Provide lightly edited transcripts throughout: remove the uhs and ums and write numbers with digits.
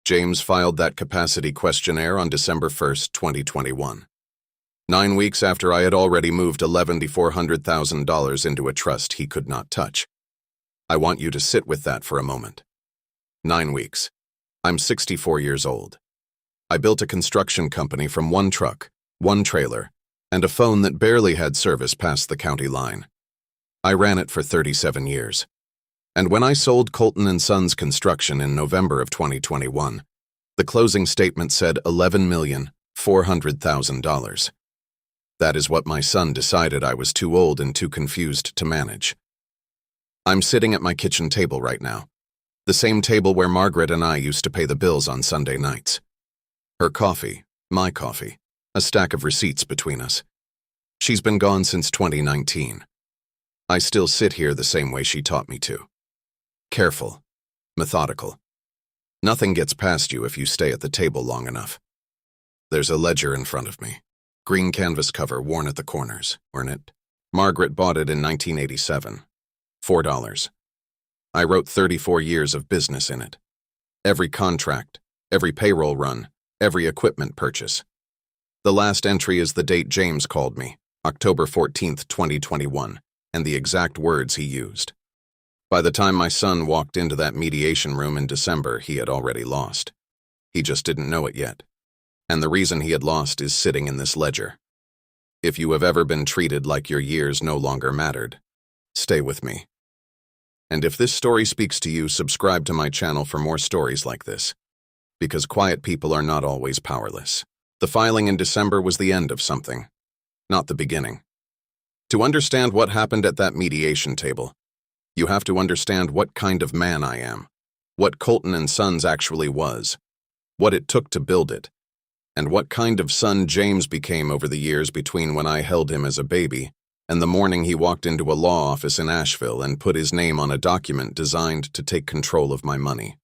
James filed that capacity questionnaire on December 1st, 2021. 9 weeks after I had already moved $400,000 into a trust he could not touch. I want you to sit with that for a moment. 9 weeks. I'm 64 years old. I built a construction company from one truck, one trailer, and a phone that barely had service past the county line. I ran it for 37 years. And when I sold Colton Sons Construction in November of 2021, the closing statement said $11,400,000. That is what my son decided I was too old and too confused to manage. I'm sitting at my kitchen table right now, the same table where Margaret and I used to pay the bills on Sunday nights. Her coffee, my coffee, a stack of receipts between us. She's been gone since 2019. I still sit here the same way she taught me to. Careful, methodical. Nothing gets past you if you stay at the table long enough. There's a ledger in front of me. Green canvas cover worn at the corners, weren't it? Margaret bought it in 1987. $4. I wrote 34 years of business in it. Every contract, every payroll run, every equipment purchase. The last entry is the date James called me, October 14th, 2021, and the exact words he used. By the time my son walked into that mediation room in December, he had already lost. He just didn't know it yet. And the reason he had lost is sitting in this ledger. If you have ever been treated like your years no longer mattered, stay with me. And if this story speaks to you, subscribe to my channel for more stories like this. Because quiet people are not always powerless. The filing in December was the end of something, not the beginning. To understand what happened at that mediation table, you have to understand what kind of man I am, what Colton Sons actually was, what it took to build it, and what kind of son James became over the years between when I held him as a baby and the morning he walked into a law office in Asheville and put his name on a document designed to take control of my money.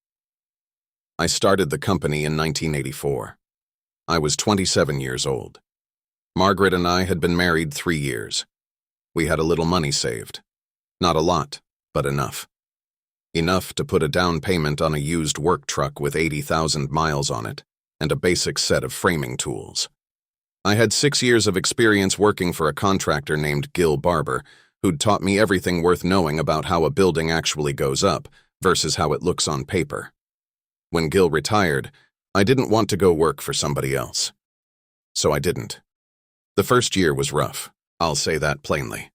I started the company in 1984. I was 27 years old. Margaret and I had been married 3 years. We had a little money saved. Not a lot, but enough. Enough to put a down payment on a used work truck with 80,000 miles on it and a basic set of framing tools. I had 6 years of experience working for a contractor named Gil Barber, who'd taught me everything worth knowing about how a building actually goes up versus how it looks on paper. When Gil retired, I didn't want to go work for somebody else. So I didn't. The first year was rough, I'll say that plainly.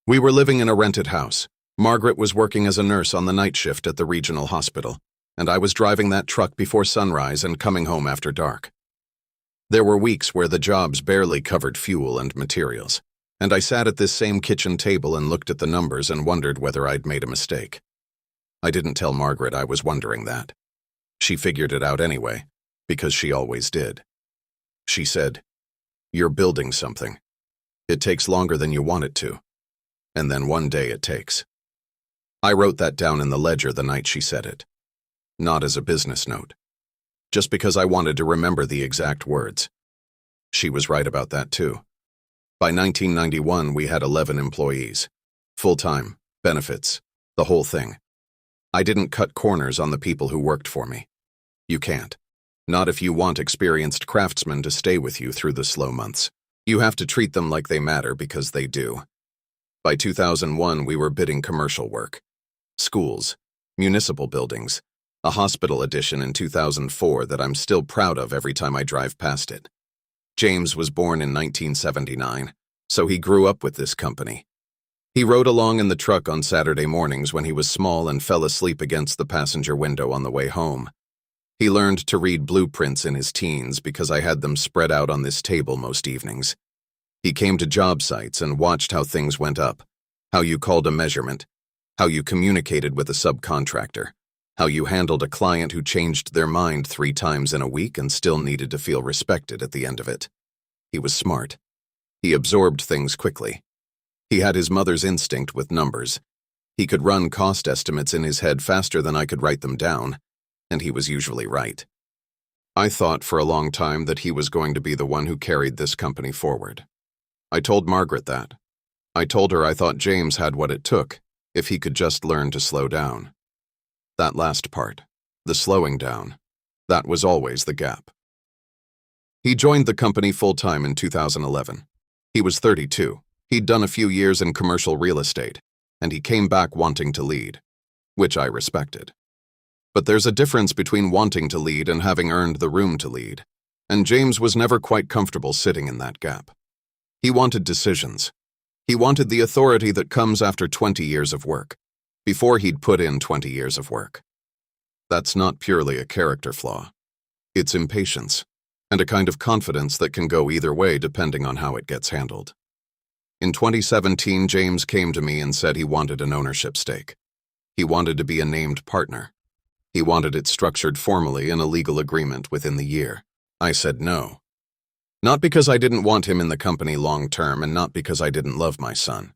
We were living in a rented house. Margaret was working as a nurse on the night shift at the regional hospital, and I was driving that truck before sunrise and coming home after dark. There were weeks where the jobs barely covered fuel and materials, and I sat at this same kitchen table and looked at the numbers and wondered whether I'd made a mistake. I didn't tell Margaret I was wondering that. She figured it out anyway, because she always did. She said, "You're building something. It takes longer than you want it to, and then one day it takes." I wrote that down in the ledger the night she said it. Not as a business note. Just because I wanted to remember the exact words. She was right about that too. By 1991, we had 11 employees. Full-time, benefits, the whole thing. I didn't cut corners on the people who worked for me. You can't. Not if you want experienced craftsmen to stay with you through the slow months. You have to treat them like they matter because they do. By 2001, we were bidding commercial work. Schools, municipal buildings, a hospital addition in 2004 that I'm still proud of every time I drive past it. James was born in 1979, so he grew up with this company. He rode along in the truck on Saturday mornings when he was small and fell asleep against the passenger window on the way home. He learned to read blueprints in his teens because I had them spread out on this table most evenings. He came to job sites and watched how things went up, how you called a measurement, how you communicated with a subcontractor, how you handled a client who changed their mind 3 times in a week and still needed to feel respected at the end of it. He was smart. He absorbed things quickly. He had his mother's instinct with numbers. He could run cost estimates in his head faster than I could write them down, and he was usually right. I thought for a long time that he was going to be the one who carried this company forward. I told Margaret that. I told her I thought James had what it took if he could just learn to slow down. That last part, the slowing down, That was always the gap. He joined the company full-time in 2011. He was 32. He'd done a few years in commercial real estate, and he came back wanting to lead, which I respected. But there's a difference between wanting to lead and having earned the room to lead, and James was never quite comfortable sitting in that gap. He wanted decisions. He wanted the authority that comes after 20 years of work, before he'd put in 20 years of work. That's not purely a character flaw. It's impatience, and a kind of confidence that can go either way depending on how it gets handled. In 2017, James came to me and said he wanted an ownership stake. He wanted to be a named partner. He wanted it structured formally in a legal agreement within the year. I said no. Not because I didn't want him in the company long-term and not because I didn't love my son.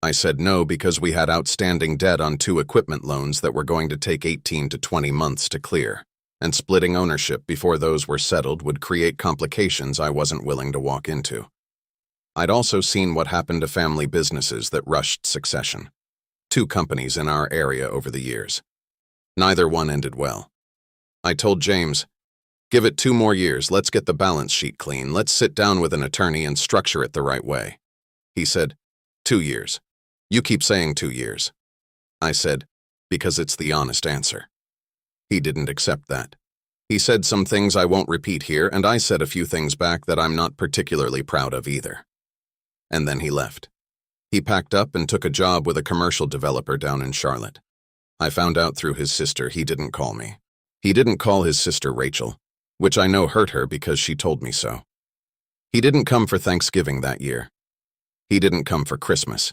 I said no because we had outstanding debt on 2 equipment loans that were going to take 18 to 20 months to clear, and splitting ownership before those were settled would create complications I wasn't willing to walk into. I'd also seen what happened to family businesses that rushed succession. 2 companies in our area over the years. Neither one ended well. I told James, "Give it 2 more years, let's get the balance sheet clean, let's sit down with an attorney and structure it the right way." He said, 2 years. You keep saying 2 years. I said, because it's the honest answer. He didn't accept that. He said some things I won't repeat here, and I said a few things back that I'm not particularly proud of either. And then he left. He packed up and took a job with a commercial developer down in Charlotte. I found out through his sister he didn't call me. He didn't call his sister Rachel, which I know hurt her because she told me so. He didn't come for Thanksgiving that year. He didn't come for Christmas.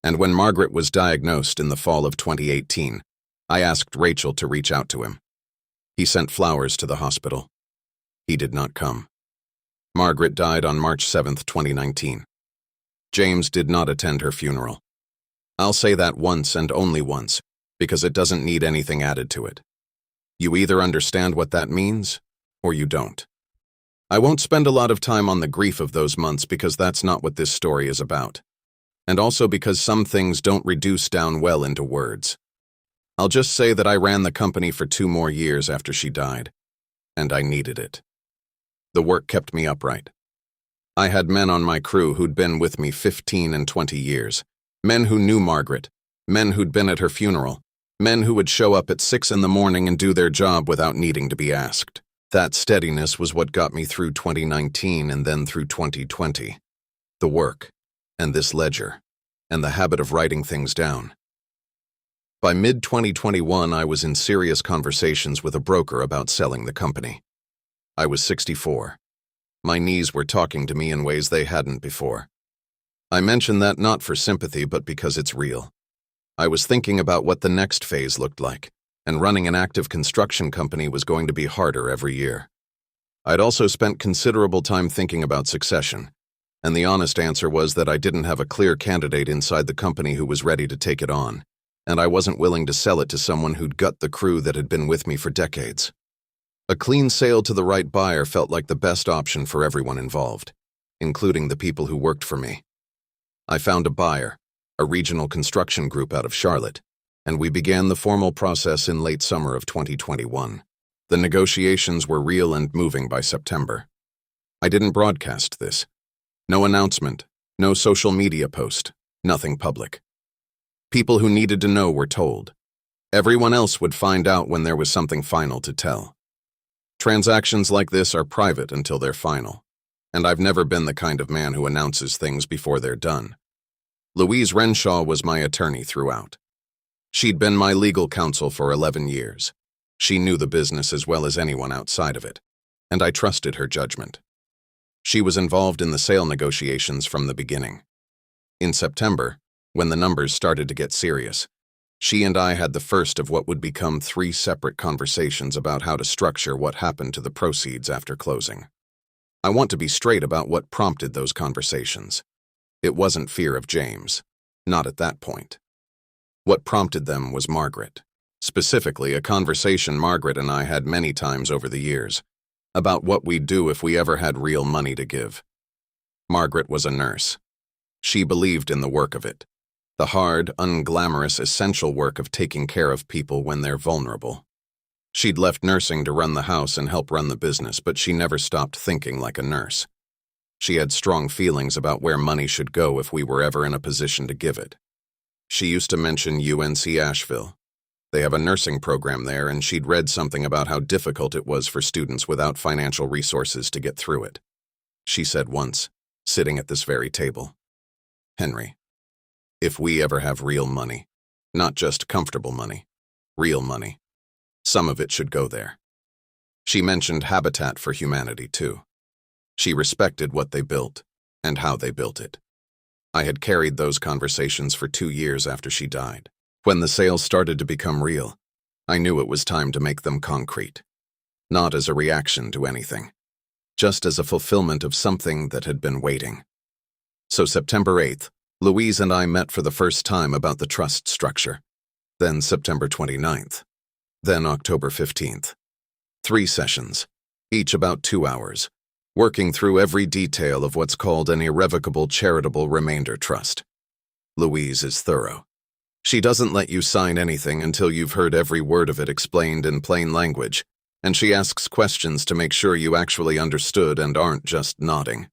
And when Margaret was diagnosed in the fall of 2018, I asked Rachel to reach out to him. He sent flowers to the hospital. He did not come. Margaret died on March 7, 2019. James did not attend her funeral. I'll say that once and only once, because it doesn't need anything added to it. You either understand what that means, or you don't. I won't spend a lot of time on the grief of those months because that's not what this story is about. And also because some things don't reduce down well into words. I'll just say that I ran the company for 2 more years after she died, and I needed it. The work kept me upright. I had men on my crew who'd been with me 15 and 20 years, men who knew Margaret, men who'd been at her funeral, men who would show up at 6 in the morning and do their job without needing to be asked. That steadiness was what got me through 2019 and then through 2020. The work, and this ledger, and the habit of writing things down. By mid-2021, I was in serious conversations with a broker about selling the company. I was 64. My knees were talking to me in ways they hadn't before. I mention that not for sympathy, but because it's real. I was thinking about what the next phase looked like, and running an active construction company was going to be harder every year. I'd also spent considerable time thinking about succession, and the honest answer was that I didn't have a clear candidate inside the company who was ready to take it on, and I wasn't willing to sell it to someone who'd gut the crew that had been with me for decades. A clean sale to the right buyer felt like the best option for everyone involved, including the people who worked for me. I found a buyer, a regional construction group out of Charlotte, and we began the formal process in late summer of 2021. The negotiations were real and moving by September. I didn't broadcast this. No announcement, no social media post, nothing public. People who needed to know were told. Everyone else would find out when there was something final to tell. Transactions like this are private until they're final, and I've never been the kind of man who announces things before they're done. Louise Renshaw was my attorney throughout. She'd been my legal counsel for 11 years. She knew the business as well as anyone outside of it, and I trusted her judgment. She was involved in the sale negotiations from the beginning. In September, when the numbers started to get serious, she and I had the first of what would become 3 separate conversations about how to structure what happened to the proceeds after closing. I want to be straight about what prompted those conversations. It wasn't fear of James, not at that point. What prompted them was Margaret, specifically a conversation Margaret and I had many times over the years, about what we'd do if we ever had real money to give. Margaret was a nurse. She believed in the work of it, the hard, unglamorous, essential work of taking care of people when they're vulnerable. She'd left nursing to run the house and help run the business, but she never stopped thinking like a nurse. She had strong feelings about where money should go if we were ever in a position to give it. She used to mention UNC Asheville. They have a nursing program there, and she'd read something about how difficult it was for students without financial resources to get through it. She said once, sitting at this very table, "Henry, if we ever have real money, not just comfortable money, real money, some of it should go there." She mentioned Habitat for Humanity, too. She respected what they built and how they built it. I had carried those conversations for 2 years after she died. When the sales started to become real, I knew it was time to make them concrete. Not as a reaction to anything, just as a fulfillment of something that had been waiting. So September 8th, Louise and I met for the first time about the trust structure. Then September 29th. Then October 15th. 3 sessions, each about 2 hours, working through every detail of what's called an irrevocable charitable remainder trust. Louise is thorough. She doesn't let you sign anything until you've heard every word of it explained in plain language, and she asks questions to make sure you actually understood and aren't just nodding.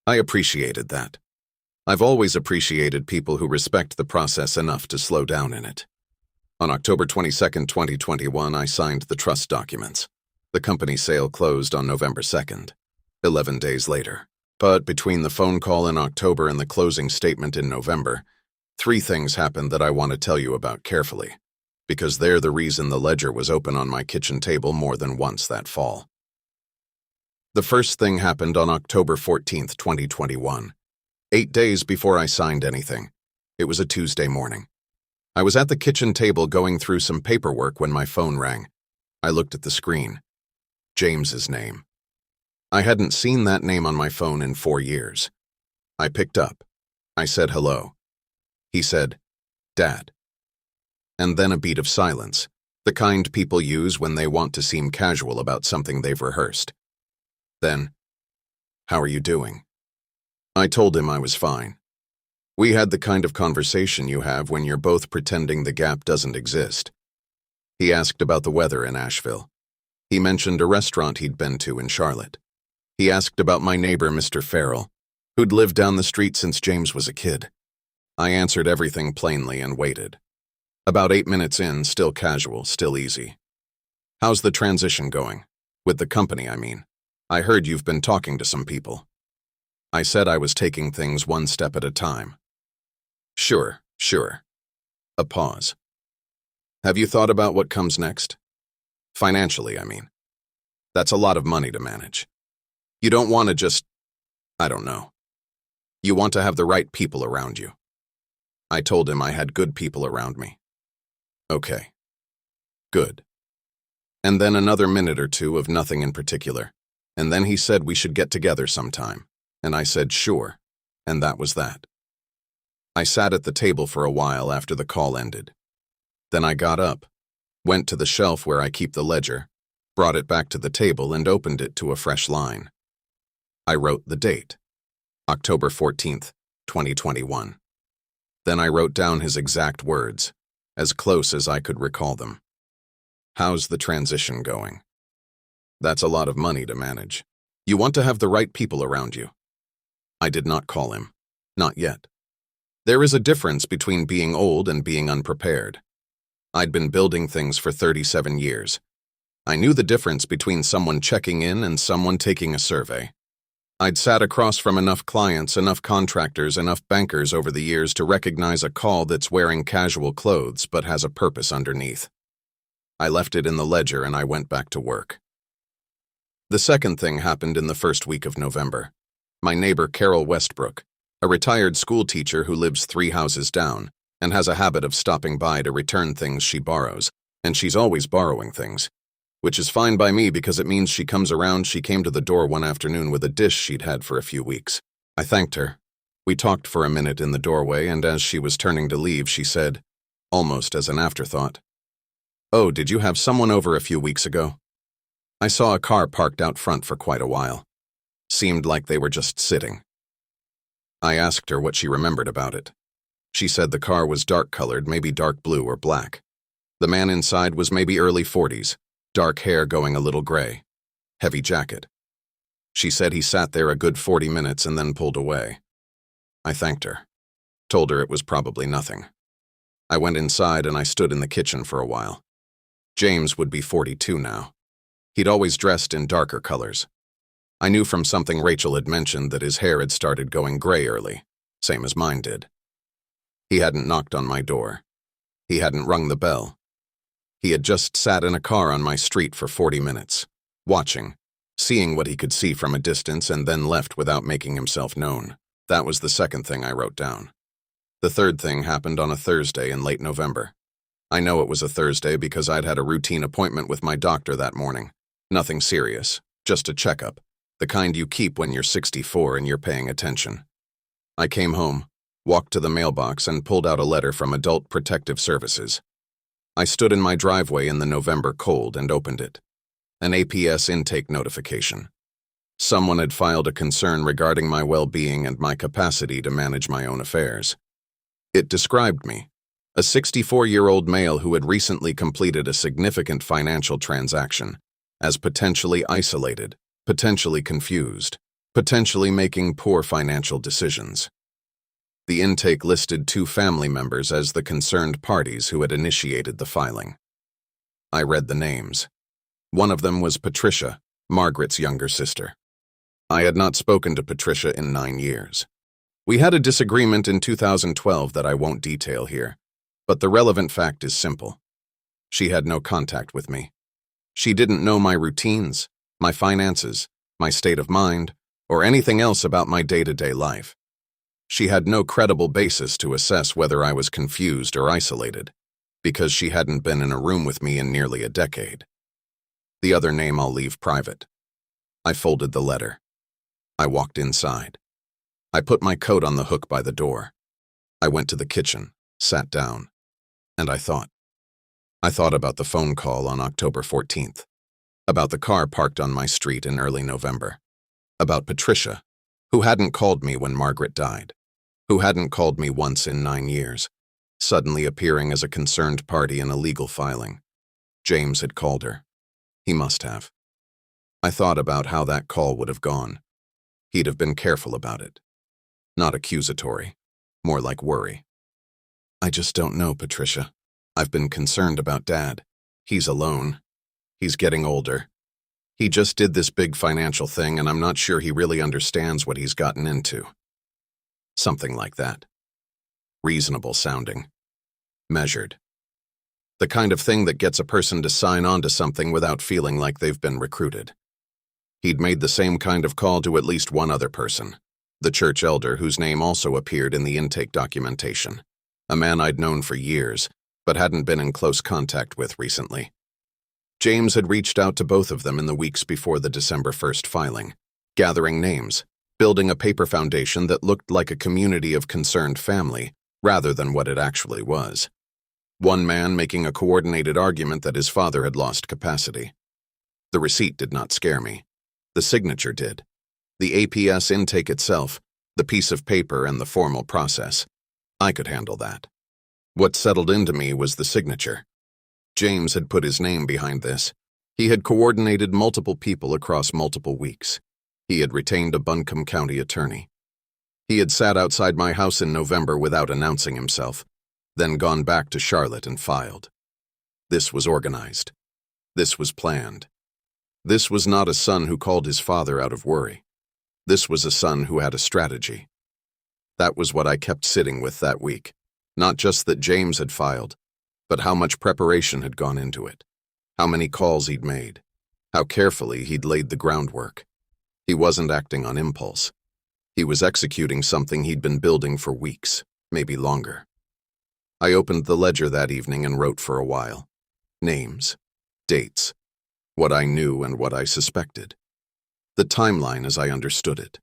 I appreciated that. I've always appreciated people who respect the process enough to slow down in it. On October 22, 2021, I signed the trust documents. The company sale closed on November 2nd, 11 days later. But between the phone call in October and the closing statement in November, 3 things happened that I want to tell you about carefully, because they're the reason the ledger was open on my kitchen table more than once that fall. The first thing happened on October 14th, 2021, 8 days before I signed anything. It was a Tuesday morning. I was at the kitchen table going through some paperwork when my phone rang. I looked at the screen. James's name. I hadn't seen that name on my phone in 4 years. I picked up. I said hello. He said, "Dad." And then a beat of silence, the kind people use when they want to seem casual about something they've rehearsed. Then, "How are you doing?" I told him I was fine. We had the kind of conversation you have when you're both pretending the gap doesn't exist. He asked about the weather in Asheville. He mentioned a restaurant he'd been to in Charlotte. He asked about my neighbor, Mr. Farrell, who'd lived down the street since James was a kid. I answered everything plainly and waited. About 8 minutes in, still casual, still easy. "How's the transition going? With the company, I mean. I heard you've been talking to some people." I said I was taking things one step at a time. Sure. A pause. "Have you thought about what comes next? Financially, I mean. That's a lot of money to manage. You don't want to just, I don't know. You want to have the right people around you." I told him I had good people around me. Okay. Good. And then another minute or 2 of nothing in particular. And then he said we should get together sometime. And I said sure. And that was that. I sat at the table for a while after the call ended. Then I got up, went to the shelf where I keep the ledger, brought it back to the table and opened it to a fresh line. I wrote the date, October 14th, 2021. Then I wrote down his exact words, as close as I could recall them. "How's the transition going?" That's a lot of money to manage. You want to have the right people around you. I did not call him. Not yet. There is a difference between being old and being unprepared. I'd been building things for 37 years. I knew the difference between someone checking in and someone taking a survey. I'd sat across from enough clients, enough contractors, enough bankers over the years to recognize a call that's wearing casual clothes but has a purpose underneath. I left it in the ledger and I went back to work. The second thing happened in the first week of November. My neighbor Carol Westbrook, a retired school teacher who lives 3 houses down and has a habit of stopping by to return things she borrows, and she's always borrowing things, which is fine by me because it means she comes around. She came to the door one afternoon with a dish she'd had for a few weeks. I thanked her. We talked for a minute in the doorway, and as she was turning to leave, she said, almost as an afterthought, "Oh, did you have someone over a few weeks ago?" I saw a car parked out front for quite a while. Seemed like they were just sitting. I asked her what she remembered about it. She said the car was dark-colored, maybe dark blue or black. The man inside was maybe early 40s, dark hair going a little gray, heavy jacket. She said he sat there a good 40 minutes and then pulled away. I thanked her, told her it was probably nothing. I went inside and I stood in the kitchen for a while. James would be 42 now. He'd always dressed in darker colors. I knew from something Rachel had mentioned that his hair had started going gray early, same as mine did. He hadn't knocked on my door. He hadn't rung the bell. He had just sat in a car on my street for 40 minutes, watching, seeing what he could see from a distance, and then left without making himself known. That was the second thing I wrote down. The third thing happened on a Thursday in late November. I know it was a Thursday because I'd had a routine appointment with my doctor that morning. Nothing serious, just a checkup, the kind you keep when you're 64 and you're paying attention. I came home, walked to the mailbox, and pulled out a letter from Adult Protective Services. I stood in my driveway in the November cold and opened it. An APS intake notification. Someone had filed a concern regarding my well-being and my capacity to manage my own affairs. It described me, a 64-year-old male who had recently completed a significant financial transaction, as potentially isolated, potentially confused, potentially making poor financial decisions. The intake listed 2 family members as the concerned parties who had initiated the filing. I read the names. One of them was Patricia, Margaret's younger sister. I had not spoken to Patricia in 9 years. We had a disagreement in 2012 that I won't detail here, but the relevant fact is simple. She had no contact with me. She didn't know my routines, my finances, my state of mind, or anything else about my day-to-day life. She had no credible basis to assess whether I was confused or isolated, because she hadn't been in a room with me in nearly a decade. The other name I'll leave private. I folded the letter. I walked inside. I put my coat on the hook by the door. I went to the kitchen, sat down, and I thought. I thought about the phone call on October 14th, about the car parked on my street in early November, about Patricia, who hadn't called me when Margaret died, who hadn't called me once in 9 years, suddenly appearing as a concerned party in a legal filing. James had called her. He must have. I thought about how that call would have gone. He'd have been careful about it. Not accusatory, more like worry. I just don't know, Patricia. I've been concerned about Dad. He's alone. He's getting older. He just did this big financial thing, and I'm not sure he really understands what he's gotten into. Something like that. Reasonable sounding. Measured. The kind of thing that gets a person to sign on to something without feeling like they've been recruited. He'd made the same kind of call to at least one other person, the church elder whose name also appeared in the intake documentation, a man I'd known for years, but hadn't been in close contact with recently. James had reached out to both of them in the weeks before the December 1st filing, gathering names, building a paper foundation that looked like a community of concerned family rather than what it actually was. One man making a coordinated argument that his father had lost capacity. The receipt did not scare me. The signature did. The APS intake itself, the piece of paper and the formal process. I could handle that. What settled into me was the signature. James had put his name behind this. He had coordinated multiple people across multiple weeks. He had retained a Buncombe County attorney. He had sat outside my house in November without announcing himself, then gone back to Charlotte and filed. This was organized. This was planned. This was not a son who called his father out of worry. This was a son who had a strategy. That was what I kept sitting with that week. Not just that James had filed, but how much preparation had gone into it, how many calls he'd made, how carefully he'd laid the groundwork. He wasn't acting on impulse. He was executing something he'd been building for weeks, maybe longer. I opened the ledger that evening and wrote for a while. Names, dates, what I knew and what I suspected. The timeline as I understood it.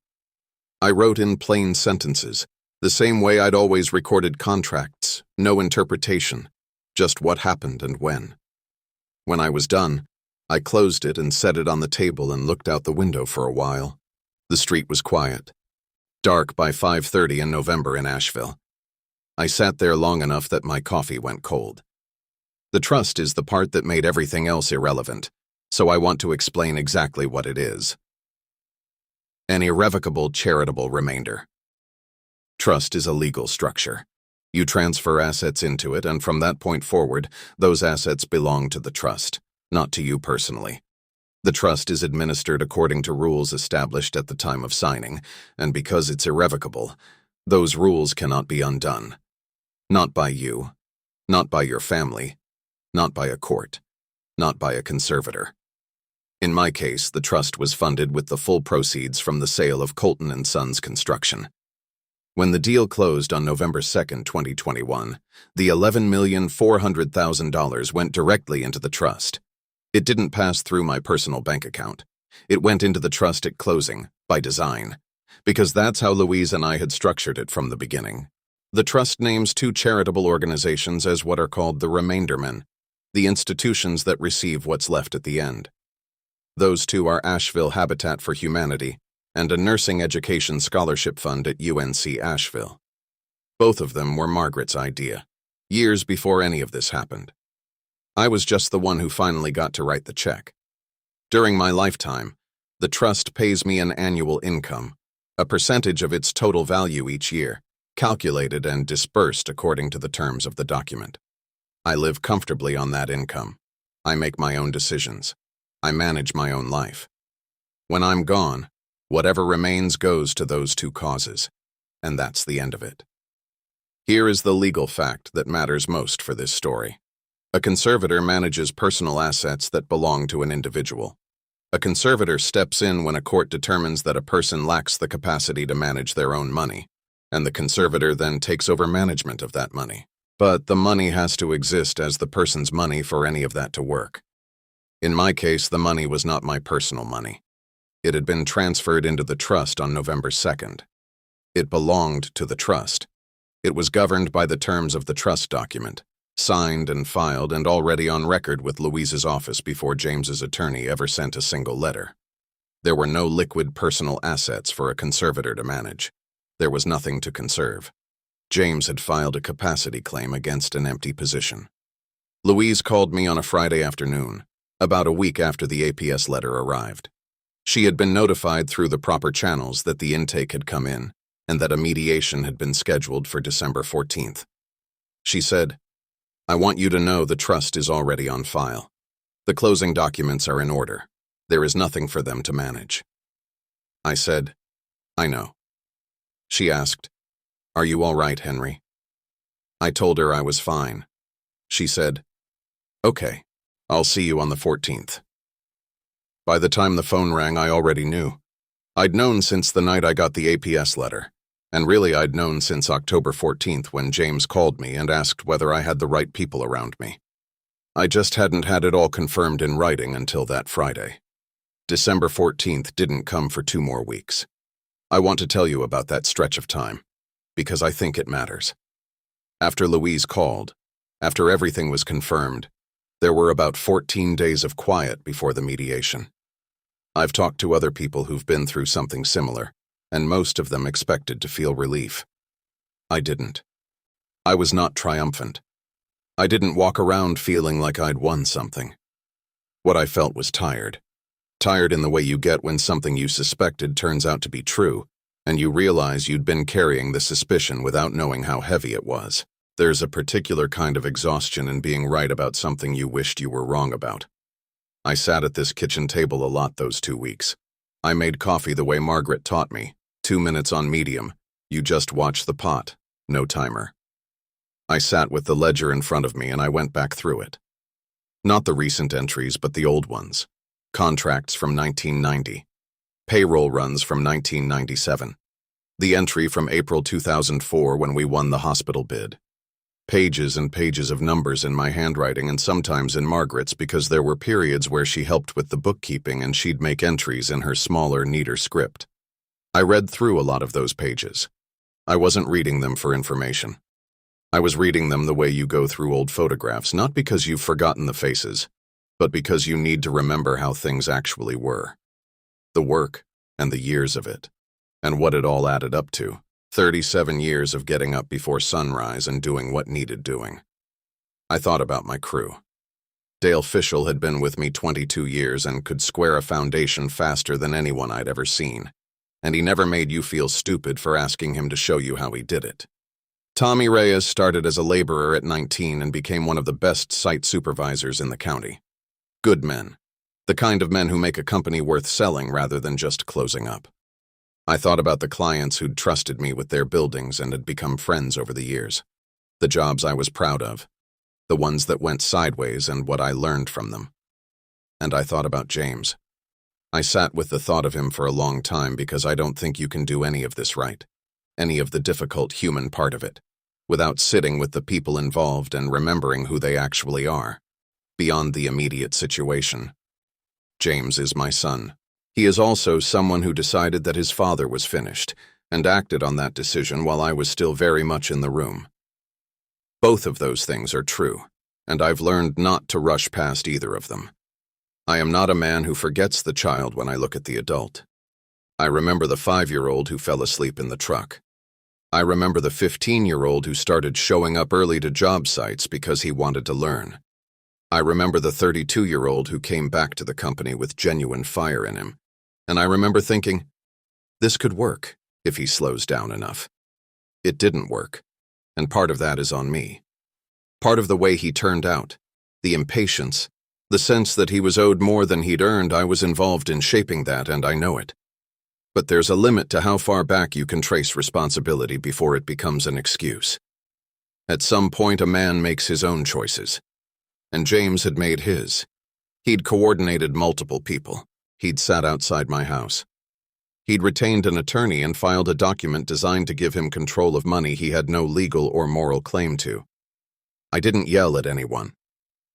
I wrote in plain sentences, the same way I'd always recorded contracts, no interpretation, just what happened and when. When I was done, I closed it and set it on the table and looked out the window for a while. The street was quiet. Dark by 5:30 in November in Asheville. I sat there long enough that my coffee went cold. The trust is the part that made everything else irrelevant, so I want to explain exactly what it is. An irrevocable charitable remainder. Trust is a legal structure. You transfer assets into it, and from that point forward, those assets belong to the trust, not to you personally. The trust is administered according to rules established at the time of signing, and because it's irrevocable, those rules cannot be undone. Not by you, not by your family, not by a court, not by a conservator. In my case, the trust was funded with the full proceeds from the sale of Colton Sons Construction. When the deal closed on November 2, 2021, the $11,400,000 went directly into the trust. It didn't pass through my personal bank account. It went into the trust at closing, by design, because that's how Louise and I had structured it from the beginning. The trust names two charitable organizations as what are called the remaindermen, the institutions that receive what's left at the end. Those two are Asheville Habitat for Humanity and a nursing education scholarship fund at UNC Asheville. Both of them were Margaret's idea, years before any of this happened. I was just the one who finally got to write the check. During my lifetime, the trust pays me an annual income, a percentage of its total value each year, calculated and dispersed according to the terms of the document. I live comfortably on that income. I make my own decisions. I manage my own life. When I'm gone, whatever remains goes to those two causes, and that's the end of it. Here is the legal fact that matters most for this story. A conservator manages personal assets that belong to an individual. A conservator steps in when a court determines that a person lacks the capacity to manage their own money, and the conservator then takes over management of that money. But the money has to exist as the person's money for any of that to work. In my case, the money was not my personal money. It had been transferred into the trust on November 2nd. It belonged to the trust. It was governed by the terms of the trust document, signed and filed and already on record with Louise's office before James's attorney ever sent a single letter. There were no liquid personal assets for a conservator to manage. There was nothing to conserve. James had filed a capacity claim against an empty position. Louise called me on a Friday afternoon, about a week after the APS letter arrived. She had been notified through the proper channels that the intake had come in and that a mediation had been scheduled for December 14th. She said, "I want you to know the trust is already on file. The closing documents are in order. There is nothing for them to manage." I said, "I know." She asked, "Are you all right, Henry?" I told her I was fine. She said, "Okay, I'll see you on the 14th. By the time the phone rang, I already knew. I'd known since the night I got the APS letter, and really I'd known since October 14th when James called me and asked whether I had the right people around me. I just hadn't had it all confirmed in writing until that Friday. December 14th didn't come for 2 more weeks. I want to tell you about that stretch of time, because I think it matters. After Louise called, after everything was confirmed, there were about 14 days of quiet before the mediation. I've talked to other people who've been through something similar, and most of them expected to feel relief. I didn't. I was not triumphant. I didn't walk around feeling like I'd won something. What I felt was tired. Tired in the way you get when something you suspected turns out to be true, and you realize you'd been carrying the suspicion without knowing how heavy it was. There's a particular kind of exhaustion in being right about something you wished you were wrong about. I sat at this kitchen table a lot those 2 weeks. I made coffee the way Margaret taught me, 2 minutes on medium. You just watch the pot, no timer. I sat with the ledger in front of me and I went back through it. Not the recent entries, but the old ones. Contracts from 1990. Payroll runs from 1997. The entry from April 2004 when we won the hospital bid. Pages and pages of numbers in my handwriting and sometimes in Margaret's because there were periods where she helped with the bookkeeping and she'd make entries in her smaller, neater script. I read through a lot of those pages. I wasn't reading them for information. I was reading them the way you go through old photographs, not because you've forgotten the faces, but because you need to remember how things actually were. The work and the years of it, and what it all added up to. 37 years of getting up before sunrise and doing what needed doing. I thought about my crew. Dale Fishel had been with me 22 years and could square a foundation faster than anyone I'd ever seen, and he never made you feel stupid for asking him to show you how he did it. Tommy Reyes started as a laborer at 19 and became one of the best site supervisors in the county. Good men. The kind of men who make a company worth selling rather than just closing up. I thought about the clients who'd trusted me with their buildings and had become friends over the years. The jobs I was proud of. The ones that went sideways and what I learned from them. And I thought about James. I sat with the thought of him for a long time because I don't think you can do any of this right, any of the difficult human part of it, without sitting with the people involved and remembering who they actually are, beyond the immediate situation. James is my son. He is also someone who decided that his father was finished and acted on that decision while I was still very much in the room. Both of those things are true, and I've learned not to rush past either of them. I am not a man who forgets the child when I look at the adult. I remember the 5-year-old who fell asleep in the truck. I remember the 15-year-old who started showing up early to job sites because he wanted to learn. I remember the 32-year-old who came back to the company with genuine fire in him. And I remember thinking, this could work if he slows down enough. It didn't work, and part of that is on me. Part of the way he turned out, the impatience, the sense that he was owed more than he'd earned, I was involved in shaping that, and I know it. But there's a limit to how far back you can trace responsibility before it becomes an excuse. At some point, a man makes his own choices. And James had made his. He'd coordinated multiple people. He'd sat outside my house. He'd retained an attorney and filed a document designed to give him control of money he had no legal or moral claim to. I didn't yell at anyone.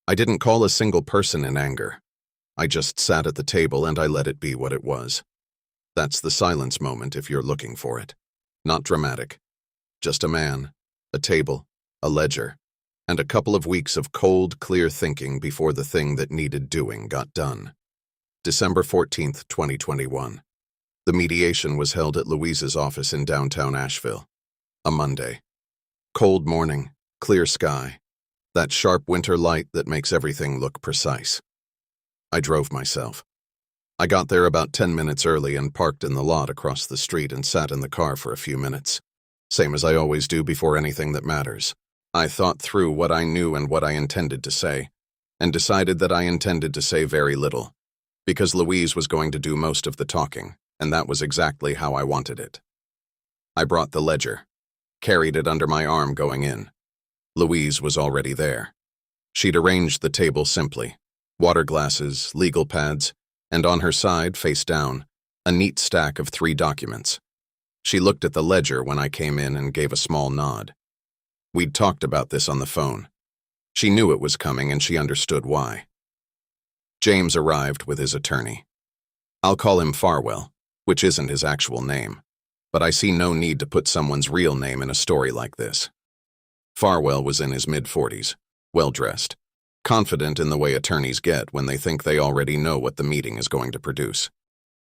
I didn't call a single person in anger. I just sat at the table and I let it be what it was. That's the silence moment if you're looking for it. Not dramatic. Just a man, a table, a ledger, and a couple of weeks of cold, clear thinking before the thing that needed doing got done. December 14th, 2021. The mediation was held at Louise's office in downtown Asheville. A Monday. Cold morning, clear sky. That sharp winter light that makes everything look precise. I drove myself. I got there about 10 minutes early and parked in the lot across the street and sat in the car for a few minutes. Same as I always do before anything that matters. I thought through what I knew and what I intended to say, and decided that I intended to say very little, because Louise was going to do most of the talking, and that was exactly how I wanted it. I brought the ledger, carried it under my arm going in. Louise was already there. She'd arranged the table simply, water glasses, legal pads, and on her side, face down, a neat stack of 3 documents. She looked at the ledger when I came in and gave a small nod. We'd talked about this on the phone. She knew it was coming and she understood why. James arrived with his attorney. I'll call him Farwell, which isn't his actual name, but I see no need to put someone's real name in a story like this. Farwell was in his mid-40s, well-dressed, confident in the way attorneys get when they think they already know what the meeting is going to produce.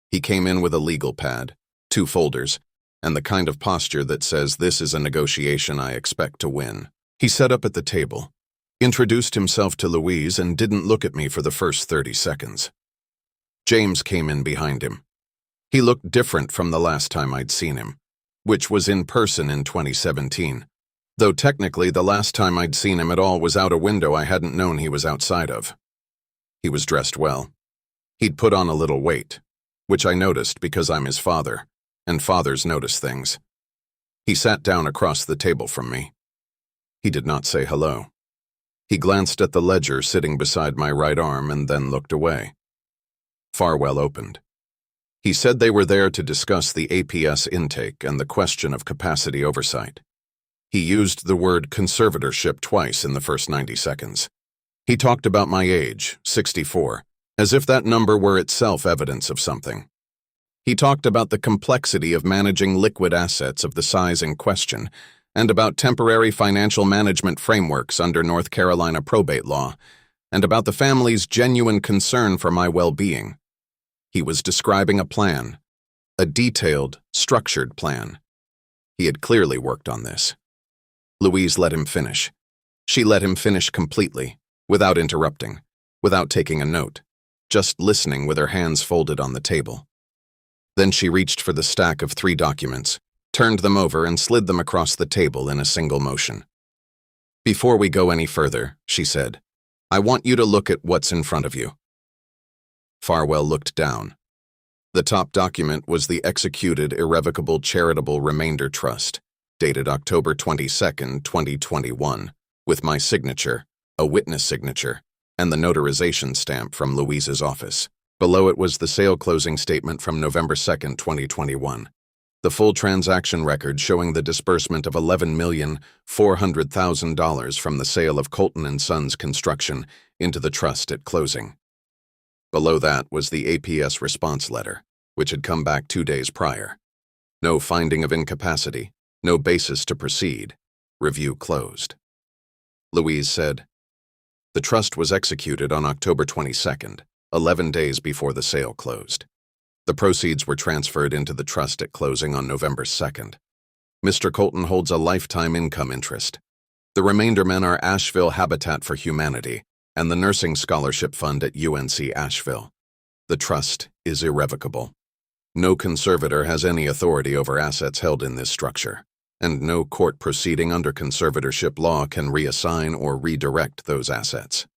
He came in with a legal pad, 2 folders, and the kind of posture that says this is a negotiation I expect to win. He sat up at the table, introduced himself to Louise, and didn't look at me for the first 30 seconds. James came in behind him. He looked different from the last time I'd seen him, which was in person in 2017, though technically the last time I'd seen him at all was out a window I hadn't known he was outside of. He was dressed well. He'd put on a little weight, which I noticed because I'm his father, and fathers notice things. He sat down across the table from me. He did not say hello. He glanced at the ledger sitting beside my right arm and then looked away. Farwell opened. He said they were there to discuss the APS intake and the question of capacity oversight. He used the word conservatorship twice in the first 90 seconds. He talked about my age, 64, as if that number were itself evidence of something. He talked about the complexity of managing liquid assets of the size in question, and about temporary financial management frameworks under North Carolina probate law, and about the family's genuine concern for my well-being. He was describing a plan, a detailed, structured plan. He had clearly worked on this. Louise let him finish. She let him finish completely, without interrupting, without taking a note, just listening with her hands folded on the table. Then she reached for the stack of 3 documents, turned them over and slid them across the table in a single motion. "Before we go any further," she said, "I want you to look at what's in front of you." Farwell looked down. The top document was the executed irrevocable charitable remainder trust, dated October 22, 2021, with my signature, a witness signature, and the notarization stamp from Louise's office. Below it was the sale closing statement from November 2, 2021. The full transaction record showing the disbursement of $11,400,000 from the sale of Colton Sons Construction into the trust at closing. Below that was the APS response letter, which had come back 2 days prior. No finding of incapacity, no basis to proceed. Review closed. Louise said, "The trust was executed on October 22nd, 11 days before the sale closed. The proceeds were transferred into the trust at closing on November 2nd. Mr. Colton holds a lifetime income interest. The remainder men are Asheville Habitat for Humanity and the Nursing Scholarship Fund at UNC Asheville. The trust is irrevocable. No conservator has any authority over assets held in this structure, and no court proceeding under conservatorship law can reassign or redirect those assets.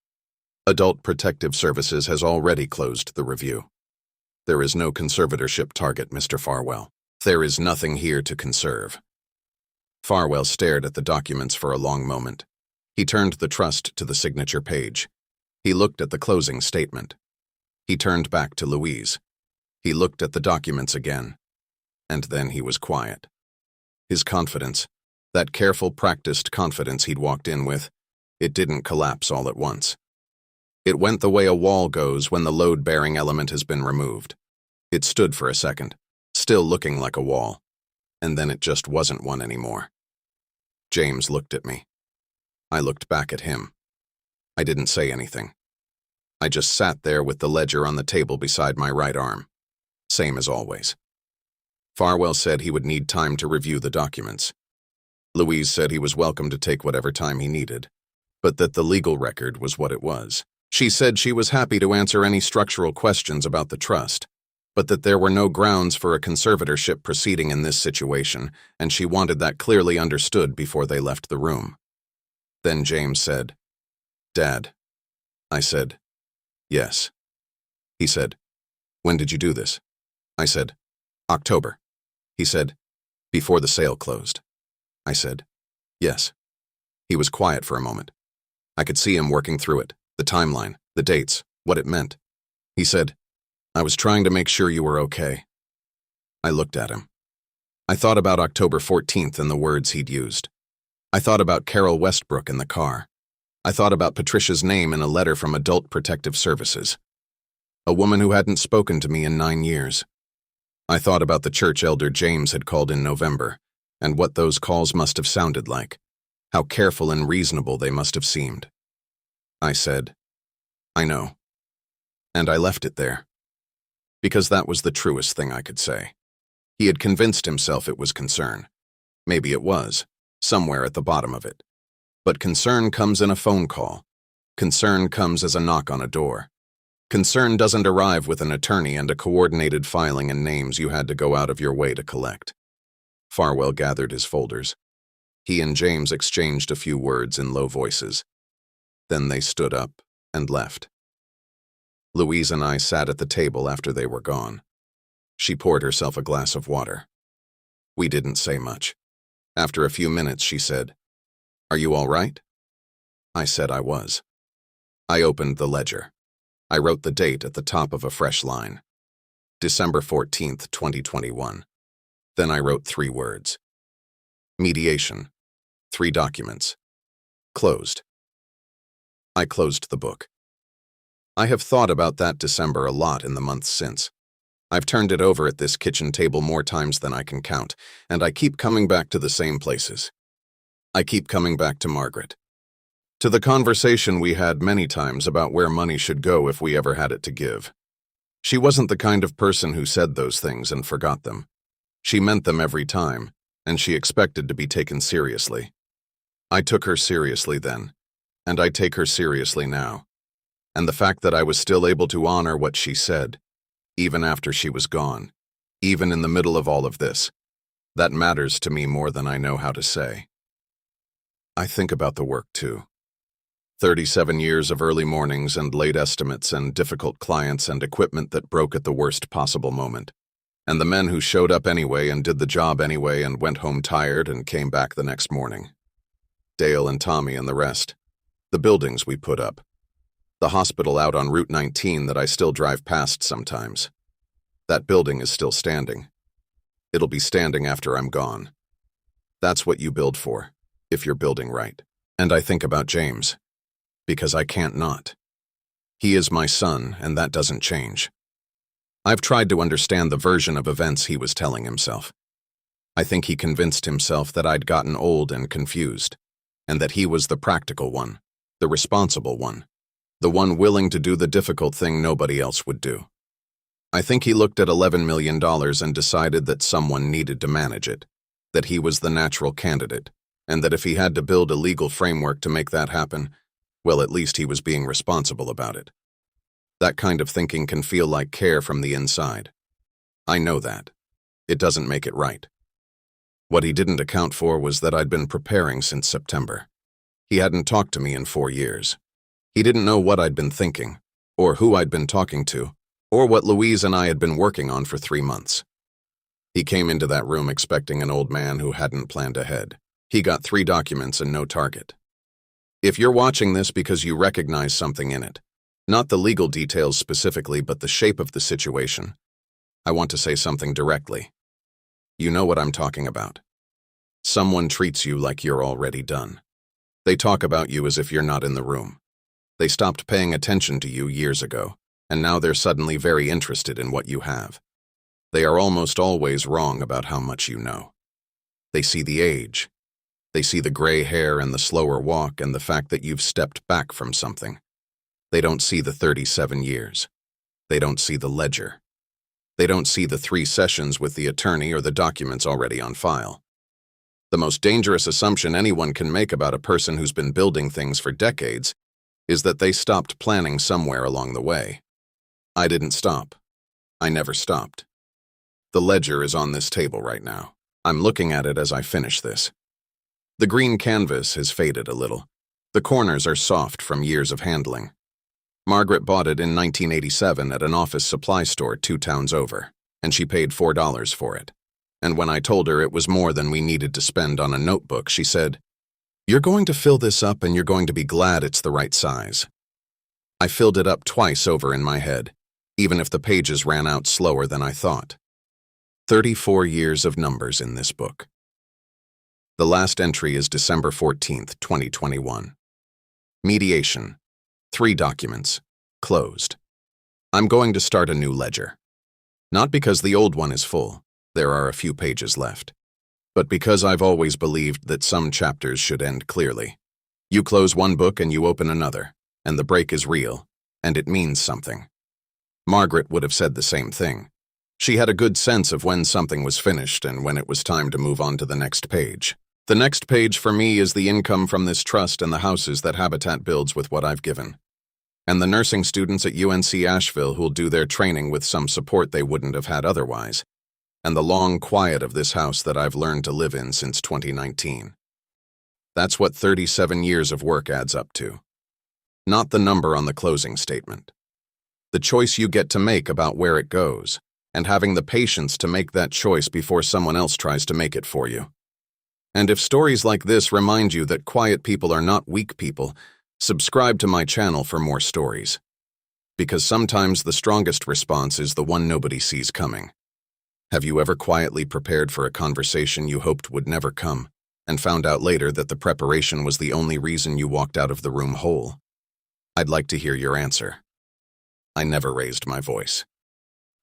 Adult Protective Services has already closed the review. There is no conservatorship target, Mr. Farwell. There is nothing here to conserve." Farwell stared at the documents for a long moment. He turned the trust to the signature page. He looked at the closing statement. He turned back to Louise. He looked at the documents again. And then he was quiet. His confidence, that careful, practiced confidence he'd walked in with, it didn't collapse all at once. It went the way a wall goes when the load-bearing element has been removed. It stood for a second, still looking like a wall, and then it just wasn't one anymore. James looked at me. I looked back at him. I didn't say anything. I just sat there with the ledger on the table beside my right arm. Same as always. Farwell said he would need time to review the documents. Louise said he was welcome to take whatever time he needed, but that the legal record was what it was. She said she was happy to answer any structural questions about the trust, but that there were no grounds for a conservatorship proceeding in this situation, and she wanted that clearly understood before they left the room. Then James said, "Dad." I said, "Yes." He said, "When did you do this?" I said, "October." He said, "Before the sale closed." I said, "Yes." He was quiet for a moment. I could see him working through it, the timeline, the dates, what it meant. He said, "I was trying to make sure you were okay." I looked at him. I thought about October 14th and the words he'd used. I thought about Carol Westbrook in the car. I thought about Patricia's name in a letter from Adult Protective Services. A woman who hadn't spoken to me in 9 years. I thought about the church elder James had called in November, and what those calls must have sounded like, how careful and reasonable they must have seemed. I said, "I know." And I left it there. Because that was the truest thing I could say. He had convinced himself it was concern. Maybe it was, somewhere at the bottom of it. But concern comes in a phone call. Concern comes as a knock on a door. Concern doesn't arrive with an attorney and a coordinated filing and names you had to go out of your way to collect. Farwell gathered his folders. He and James exchanged a few words in low voices. Then they stood up and left. Louise and I sat at the table after they were gone. She poured herself a glass of water. We didn't say much. After a few minutes, she said, "Are you all right?" I said I was. I opened the ledger. I wrote the date at the top of a fresh line. December 14th, 2021. Then I wrote 3 words. Mediation. 3 documents. Closed. I closed the book. I have thought about that December a lot in the months since. I've turned it over at this kitchen table more times than I can count, and I keep coming back to the same places. I keep coming back to Margaret. To the conversation we had many times about where money should go if we ever had it to give. She wasn't the kind of person who said those things and forgot them. She meant them every time, and she expected to be taken seriously. I took her seriously then, and I take her seriously now. And the fact that I was still able to honor what she said, even after she was gone, even in the middle of all of this, that matters to me more than I know how to say. I think about the work too. 37 years of early mornings and late estimates and difficult clients and equipment that broke at the worst possible moment. And the men who showed up anyway and did the job anyway and went home tired and came back the next morning. Dale and Tommy and the rest. The buildings we put up. The hospital out on Route 19 that I still drive past sometimes. That building is still standing. It'll be standing after I'm gone. That's what you build for, if you're building right. And I think about James, because I can't not. He is my son, and that doesn't change. I've tried to understand the version of events he was telling himself. I think he convinced himself that I'd gotten old and confused, and that he was the practical one, the responsible one, the one willing to do the difficult thing nobody else would do. I think he looked at $11 million and decided that someone needed to manage it, that he was the natural candidate, and that if he had to build a legal framework to make that happen, well, at least he was being responsible about it. That kind of thinking can feel like care from the inside. I know that. It doesn't make it right. What he didn't account for was that I'd been preparing since September. He hadn't talked to me in 4 years. He didn't know what I'd been thinking, or who I'd been talking to, or what Louise and I had been working on for 3 months. He came into that room expecting an old man who hadn't planned ahead. He got 3 documents and no target. If you're watching this because you recognize something in it, not the legal details specifically, but the shape of the situation, I want to say something directly. You know what I'm talking about. Someone treats you like you're already done. They talk about you as if you're not in the room. They stopped paying attention to you years ago, and now they're suddenly very interested in what you have. They are almost always wrong about how much you know. They see the age. They see the gray hair and the slower walk and the fact that you've stepped back from something. They don't see the 37 years. They don't see the ledger. They don't see the 3 sessions with the attorney or the documents already on file. The most dangerous assumption anyone can make about a person who's been building things for decades is that they stopped planning somewhere along the way. I didn't stop. I never stopped. The ledger is on this table right now. I'm looking at it as I finish this. The green canvas has faded a little. The corners are soft from years of handling. Margaret bought it in 1987 at an office supply store 2 towns over, and she paid $4 for it. And when I told her it was more than we needed to spend on a notebook, she said, "You're going to fill this up and you're going to be glad it's the right size." I filled it up twice over in my head, even if the pages ran out slower than I thought. 34 years of numbers in this book. The last entry is December 14th, 2021. Mediation. 3 documents. Closed. I'm going to start a new ledger. Not because the old one is full, there are a few pages left, but because I've always believed that some chapters should end clearly. You close one book and you open another, and the break is real, and it means something. Margaret would have said the same thing. She had a good sense of when something was finished and when it was time to move on to the next page. The next page for me is the income from this trust and the houses that Habitat builds with what I've given. And the nursing students at UNC Asheville who'll do their training with some support they wouldn't have had otherwise. And the long quiet of this house that I've learned to live in since 2019. That's what 37 years of work adds up to. Not the number on the closing statement. The choice you get to make about where it goes, and having the patience to make that choice before someone else tries to make it for you. And if stories like this remind you that quiet people are not weak people, subscribe to my channel for more stories. Because sometimes the strongest response is the one nobody sees coming. Have you ever quietly prepared for a conversation you hoped would never come, and found out later that the preparation was the only reason you walked out of the room whole? I'd like to hear your answer. I never raised my voice.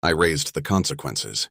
I raised the consequences.